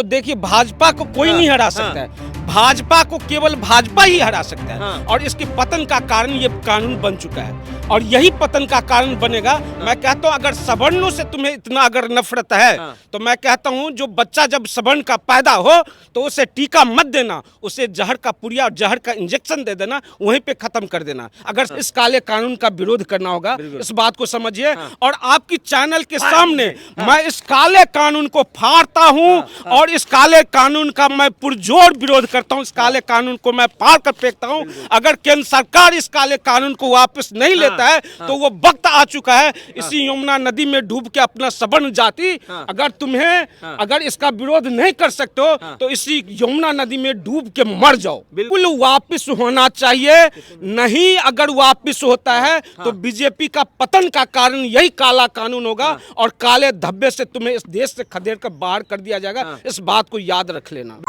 तो देखिए भाजपा को कोई नहीं हरा सकता है, भाजपा को केवल भाजपा ही हरा सकता है। और इसके पतन का कारण ये कानून बन चुका है और यही पतन का कारण बनेगा। मैं कहता हूँ अगर सवर्णों से तुम्हें इतना अगर नफरत है तो मैं कहता हूँ जो बच्चा जब सवर्ण का पैदा हो तो उसे टीका मत देना, उसे जहर का पुड़िया और जहर का इंजेक्शन दे देना, वहीं पे खत्म कर देना। अगर इस काले कानून का विरोध करना होगा इस बात को समझिए। और आपकी चैनल के सामने मैं इस काले कानून को फाड़ता हूं और इस काले कानून का मैं पुरजोर विरोध करता हूं। इस काले कानून को मैं फाड़ कर फेंकता हूं। अगर केंद्र सरकार इस काले कानून को वापस नहीं लेता है तो वो वक्त आ चुका है इसी यमुना नदी में डूब के अपना सवर्ण जाति, अगर तुम्हें अगर इसका विरोध नहीं कर सकते हो तो इसी यमुना नदी में डूब के मर जाओ। बिल्कुल वापस होना चाहिए, नहीं अगर वापस होता है तो बीजेपी का पतन का कारण यही काला कानून होगा और काले धब्बे से तुम्हें इस देश से खदेड़ कर बाहर कर दिया जाएगा। इस बात को याद रख लेना।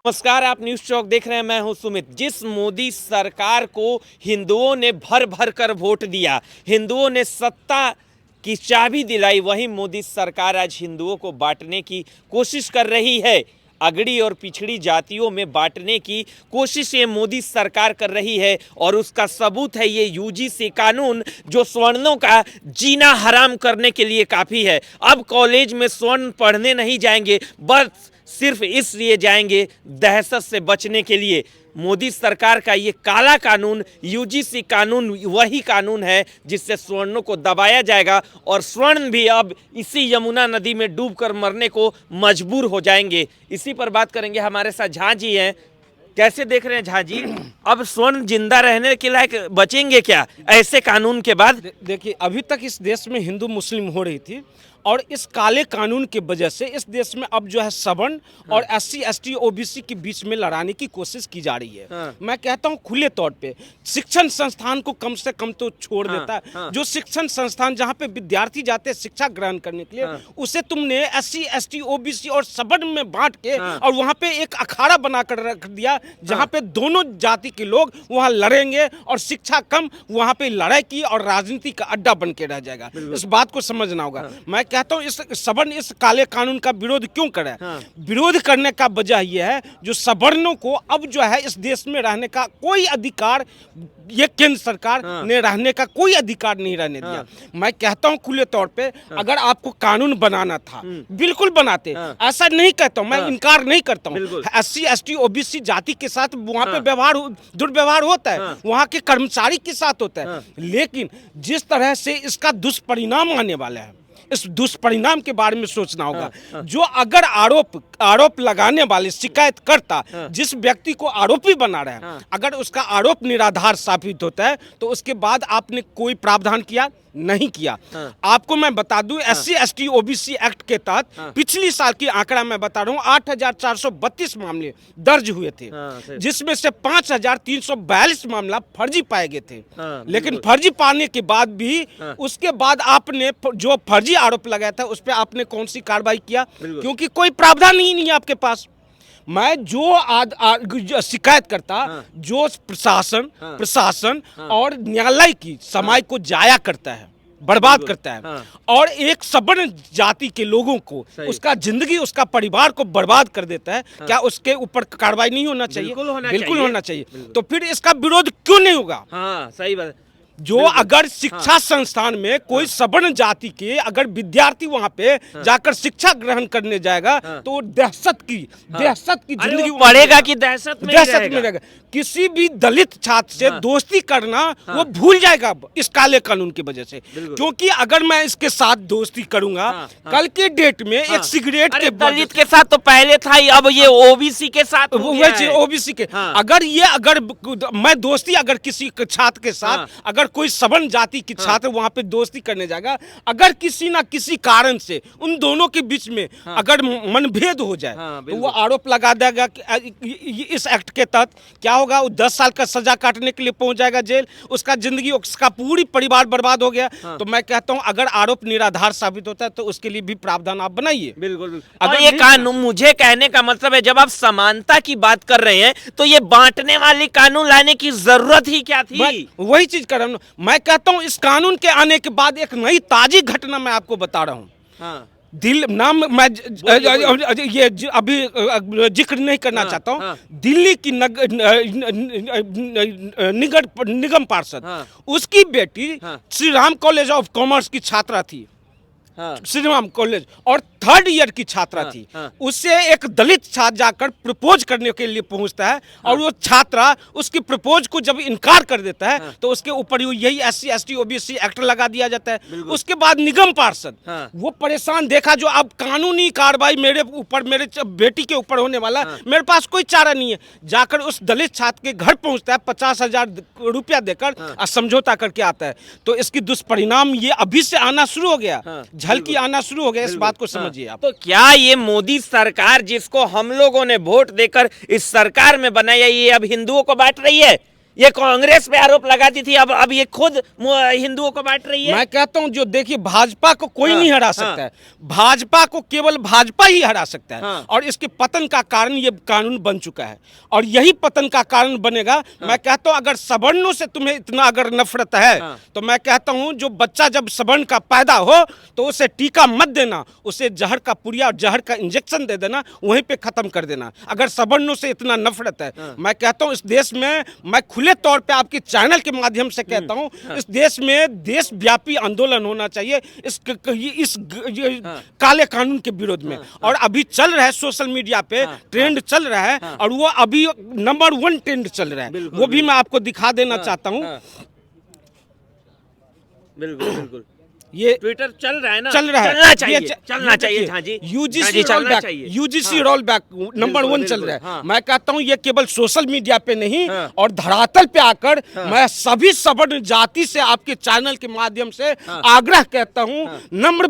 नमस्कार, आप न्यूज चौक देख रहे हैं, मैं हूं सुमित। जिस मोदी सरकार को हिंदुओं ने भर भर कर वोट दिया, हिंदुओं ने सत्ता की चाबी दिलाई, वही मोदी सरकार आज हिंदुओं को बांटने की कोशिश कर रही है। अगड़ी और पिछड़ी जातियों में बांटने की कोशिश ये मोदी सरकार कर रही है और उसका सबूत है ये यूजीसी कानून जो स्वर्णों का जीना हराम करने के लिए काफ़ी है। अब कॉलेज में स्वर्ण पढ़ने नहीं जाएंगे, बस सिर्फ इसलिए जाएंगे दहशत से बचने के लिए। मोदी सरकार का ये काला कानून यूजीसी कानून वही कानून है जिससे स्वर्णों को दबाया जाएगा और स्वर्ण भी अब इसी यमुना नदी में डूबकर मरने को मजबूर हो जाएंगे। इसी पर बात करेंगे, हमारे साथ झा जी हैं। कैसे देख रहे हैं झा जी, अब स्वर्ण जिंदा रहने के लायक बचेंगे क्या ऐसे कानून के बाद? देखिए अभी तक इस देश में हिंदू मुस्लिम हो रही थी और इस काले कानून की वजह से इस देश में अब जो है सवर्ण और एससी एसटी ओबीसी के बीच में लड़ाने की कोशिश की जा रही है। मैं कहता हूं खुले तौर पे शिक्षण संस्थान को कम से कम तो छोड़ देता है। जो शिक्षण संस्थान जहां पे विद्यार्थी जाते हैं शिक्षा ग्रहण करने के लिए, उसे तुमने एससी एसटी ओबीसी और सवर्ण में बांट के और वहां पे एक अखाड़ा बनाकर रख दिया जहां पे दोनों जाति के लोग वहां लड़ेंगे और शिक्षा कम, वहां पे लड़ाई की और राजनीति का अड्डा बन के रह जाएगा। इस बात को समझना होगा। मैं कहता हूं इस सवर्ण इस काले कानून का विरोध क्यों करे? विरोध करने का वजह यह है जो सवर्णों को अब जो है इस देश में रहने का कोई अधिकार, ये केंद्र सरकार ने रहने का कोई अधिकार नहीं रहने दिया। मैं कहता हूं खुले तौर पे अगर आपको कानून बनाना था बिल्कुल बनाते, ऐसा नहीं कहता हूं, मैं इनकार नहीं करता हूं। एससी एसटी ओबीसी जाति के साथ वहां पे व्यवहार दुर्व्यवहार होता है, वहां के कर्मचारी के साथ होता है, लेकिन जिस तरह से इसका दुष्परिणाम आने वाला है इस दुष्परिणाम के बारे में सोचना होगा। जो अगर आरोप लगाने वाले शिकायतकर्ता जिस व्यक्ति को आरोपी बना रहा है, अगर उसका आरोप निराधार साबित होता है तो उसके बाद आपने कोई प्रावधान किया नहीं किया। आपको मैं बता दूं एससी एसटी ओबीसी एक्ट के तहत पिछली साल की आंकड़ा मैं बता रहा हूं 8,432 मामले दर्ज हुए थे, जिसमें से 5,342 मामला फर्जी पाए गए थे। लेकिन फर्जी पाने के बाद भी उसके बाद आपने जो फर्जी आरोप लगाया था उस पर आपने कौन सी कार्रवाई किया? क्योंकि कोई प्रावधान ही नहीं है आपके पास। मैं जो शिकायत करता जो प्रशासन और न्यायालय की समय को जाया करता है, बर्बाद करता है और एक सवर्ण जाति के लोगों को उसका जिंदगी उसका परिवार को बर्बाद कर देता है, क्या उसके ऊपर कार्रवाई नहीं होना चाहिए? बिल्कुल होना चाहिए। तो फिर इसका विरोध क्यों नहीं होगा? सही बात। जो अगर शिक्षा संस्थान में कोई सवर्ण जाति के अगर विद्यार्थी वहां पे जाकर शिक्षा ग्रहण करने जाएगा तो दहशत की जिंदगी पड़ेगा कि दहशत में रहेगा। किसी भी दलित छात्र से दोस्ती करना वो भूल जाएगा इस काले कानून की वजह से। क्योंकि अगर मैं इसके साथ दोस्ती करूंगा कल के डेट में एक सिगरेट के दलित के साथ तो पहले था ही, अब ये ओबीसी के साथ ओबीसी के अगर मैं दोस्ती अगर किसी छात्र के साथ अगर कोई सवर्ण जाति की छात्र वहां पे दोस्ती करने जाएगा, अगर किसी ना किसी कारण से उन दोनों के बीच में अगर मनभेद हो जाए तो वो आरोप लगा देगा कि इस एक्ट के तहत क्या होगा, वो 10 साल का सजा काटने के लिए पहुंच जाएगा जेल, उसका जिंदगी उसका पूरी परिवार बर्बाद हो गया। तो मैं कहता हूं अगर आरोप निराधार साबित होता है तो उसके लिए भी प्रावधान आप बनाइए। बिल्कुल। अगर ये कानून, मुझे कहने का मतलब है जब आप समानता की बात कर रहे हैं तो ये बांटने वाली कानून लाने की जरूरत ही क्या थी? वही चीज कर रहा हूं मैं कहता हूं इस कानून के आने के बाद एक नई ताजी घटना मैं आपको बता रहा हूं। दिल नाम मैं अभी जिक्र नहीं करना चाहता हूँ। दिल्ली की निगम पार्षद, उसकी बेटी Shri Ram college of commerce की छात्रा थी, श्री राम कॉलेज, और 3rd ईयर की छात्रा थी। उससे एक दलित छात्र जाकर प्रपोज करने के लिए पहुंचता है, और वो छात्रा उसकी प्रपोज को जब इनकार कर देता है तो उसके ऊपर यही SC ST OBC एक्ट लगा दिया जाता है। उसके बाद निगम पार्षद वो परेशान देखा, जो अब कानूनी कार्रवाई मेरे ऊपर, मेरे बेटी के ऊपर होने वाला, मेरे पास कोई चारा नहीं है, जाकर उस दलित छात्र के घर पहुंचता है, 50,000 रुपया देकर समझौता करके आता है। तो इसकी दुष्परिणाम ये अभी से आना शुरू हो गया, झलकी आना शुरू हो गया। इस बात को समझिए आप। तो क्या ये मोदी सरकार, जिसको हम लोगों ने वोट देकर इस सरकार में बनाया, ये अब हिंदुओं को बांट रही है? ये कांग्रेस पे आरोप लगाती थी, अब ये खुद हिंदुओं को बांट रही है। मैं कहता हूं, जो देखिए, भाजपा को कोई नहीं हरा सकता है, भाजपा को केवल भाजपा ही हरा सकता है। और इसके पतन का कारण ये कानून बन चुका है, और यही पतन का कारण बनेगा। मैं कहता हूं, अगर सवर्णों से तुम्हें इतना अगर नफरत है तो मैं कहता हूं, जो बच्चा जब सवर्ण का पैदा हो तो उसे टीका मत देना, उसे जहर का पुड़िया, जहर का इंजेक्शन दे देना, वहीं पे खत्म कर देना। अगर सवर्णों से इतना नफरत है, मैं कहता हूं, इस देश में, मैं खुले तौर पे आपके चैनल के माध्यम से कहता हूं, इस देश में देशव्यापी आंदोलन होना चाहिए इस काले कानून के विरोध में। और अभी चल रहा है सोशल मीडिया पे, ट्रेंड चल रहा है, और वो अभी नंबर 1 ट्रेंड चल रहा है, वो भी मैं आपको दिखा देना चाहता हूं। बिल्कुल बिल्कुल, ये ट्विटर चल रहा है ना, चलना चाहिए हाँ जी। यूजीसी रोल बैक नंबर 1 चल रहा है। मैं कहता हूं, ये केवल सोशल मीडिया पे नहीं, और धरातल पे आकर मैं सभी सवर्ण जाति से आपके चैनल के माध्यम से आग्रह कहता हूं, नम्र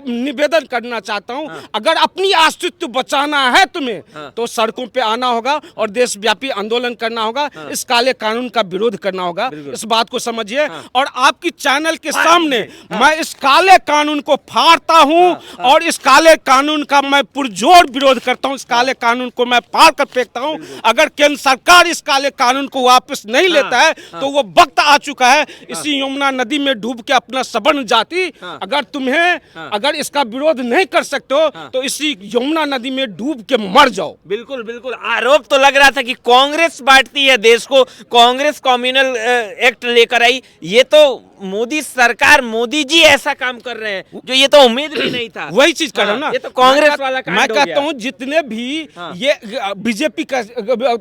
निवेदन करना चाहता हूं, अगर अपनी अस्तित्व बचाना है तुम्हें तो सड़कों पे आना होगा और देशव्यापी आंदोलन करना होगा, इस काले कानून का विरोध करना होगा। इस बात को समझिए, और आपकी चैनल के सामने मैं इस काले कानून को फाड़ता हूं, और इस काले कानून का मैं पुरजोर विरोध करता हूं। इस काले कानून को मैं फाड़ कर फेंकता हूं। अगर केंद्र सरकार इस काले कानून को वापस नहीं लेता है तो वो वक्त आ चुका है, इसी यमुना नदी में डूब के अपना सवर्ण जाति, अगर तुम्हें अगर इसका विरोध नहीं कर सकते हो तो इसी यमुना नदी में डूब के मर जाओ। बिल्कुल बिल्कुल, आरोप तो लग रहा था कि कांग्रेस बांटती है देश को, कांग्रेस कम्युनल एक्ट लेकर आई। ये तो मोदी सरकार, मोदी जी ऐसा काम कर रहे हैं जो ये तो उम्मीद भी नहीं था। वही चीज कर रहा हूं ना, ये तो कांग्रेस वाला कांड मैं हो कहता गया। हूं, जितने भी ये बीजेपी का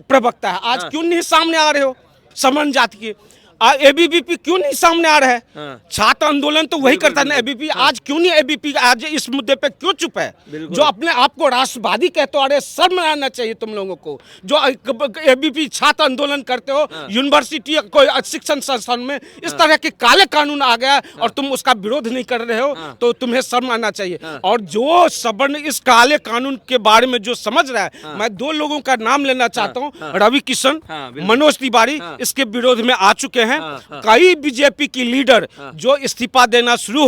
प्रवक्ता है, आज क्यों नहीं सामने आ रहे हो सवर्ण जाति के? एबीवीपी क्यों नहीं सामने आ रहा है? छात्र आंदोलन तो वही करता है ना एबीपी, आज क्यों नहीं एबीपी आज इस मुद्दे पे क्यों चुप है? जो अपने आप को राष्ट्रवादी कहते हो, अरे शर्म आना चाहिए तुम लोगों को, जो एबीपी छात्र आंदोलन करते हो यूनिवर्सिटी कोई शिक्षण संस्थान में, इस तरह के काले कानून आ गया और तुम उसका विरोध नहीं कर रहे हो, तो तुम्हें शर्म आना चाहिए। और जो सवर्ण इस काले कानून के बारे में जो समझ रहा है, मैं 2 लोगों का नाम लेना चाहता हूँ, रवि किशन, मनोज तिवारी, इसके विरोध में आ चुके हैं। कई बीजेपी की लीडर जो इस्तीफा देना शुरू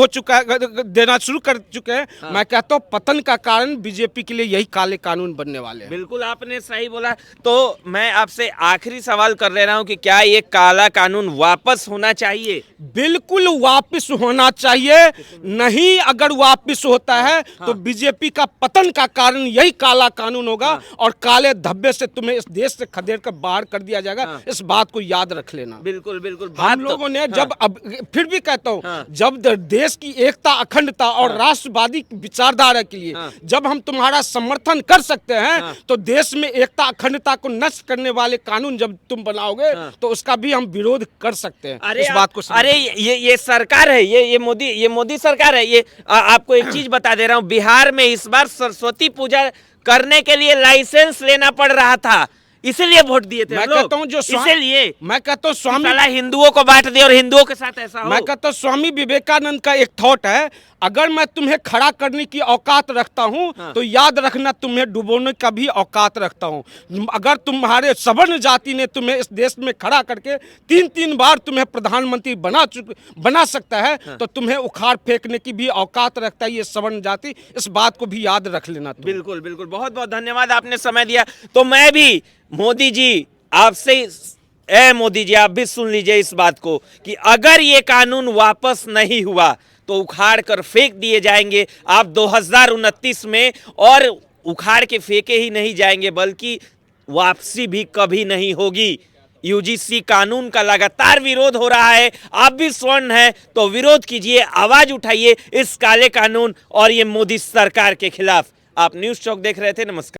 कर चुके हैं। मैं कहता हूं, पतन का कारण बीजेपी के लिए यही काले कानून बनने वाले हैं। बिल्कुल आपने सही बोला। तो मैं आपसे आखिरी सवाल कर ले रहा हूं कि क्या ये काला कानून वापस होना चाहिए? बिल्कुल वापस होना चाहिए। नहीं अगर वापस होता है तो बीजेपी का पतन का कारण यही काला कानून होगा, और काले धब्बे से तुम्हें इस देश से खदेड़ कर बाहर कर दिया जाएगा। इस बात को याद रख लेना। बिल्कुल बिल्कुल, हम लोगों ने जब, अब फिर भी कहता हूं, जब देश की एकता, अखंडता और राष्ट्रवादी विचारधारा के लिए जब हम तुम्हारा समर्थन कर सकते हैं, तो देश में एकता अखंडता को नष्ट करने वाले कानून जब तुम बनाओगे तो उसका भी हम विरोध कर सकते हैं। इस बात को अरे ये सरकार है, ये मोदी सरकार है। ये आपको एक चीज बता दे रहा हूँ, बिहार में इस बार सरस्वती पूजा करने के लिए लाइसेंस लेना पड़ रहा था, इसीलिए वोट दिए थे। मैं कहता हूं, जो इसीलिए मैं कहता हूं, स्वामी हिंदुओं को बांट दे और हिंदुओं के साथ ऐसा हो। मैं कहता हूं, स्वामी विवेकानंद का एक थॉट है, अगर मैं तुम्हें खड़ा करने की औकात रखता हूं तो याद रखना तुम्हें डुबोने का भी औकात रखता हूं। अगर तुम्हारे सवर्ण जाति ने तुम्हें इस देश में खड़ा करके 3 बार तुम्हें प्रधानमंत्री बना सकता है, तो तुम्हें उखाड़ फेंकने की भी औकात रखता है ये सवर्ण जाति। इस बात को भी याद रख लेना। बिल्कुल बिल्कुल, बहुत बहुत धन्यवाद, आपने समय दिया। तो मैं भी मोदी जी आपसे ए मोदी जी, आप भी सुन लीजिए इस बात को कि अगर ये कानून वापस नहीं हुआ तो उखाड़ कर फेंक दिए जाएंगे आप 2029 में, और उखाड़ के फेंके ही नहीं जाएंगे बल्कि वापसी भी कभी नहीं होगी। यूजीसी कानून का लगातार विरोध हो रहा है। आप भी स्वर्ण है तो विरोध कीजिए, आवाज उठाइए इस काले कानून और ये मोदी सरकार के खिलाफ। आप न्यूज़ चौक देख रहे थे। नमस्कार।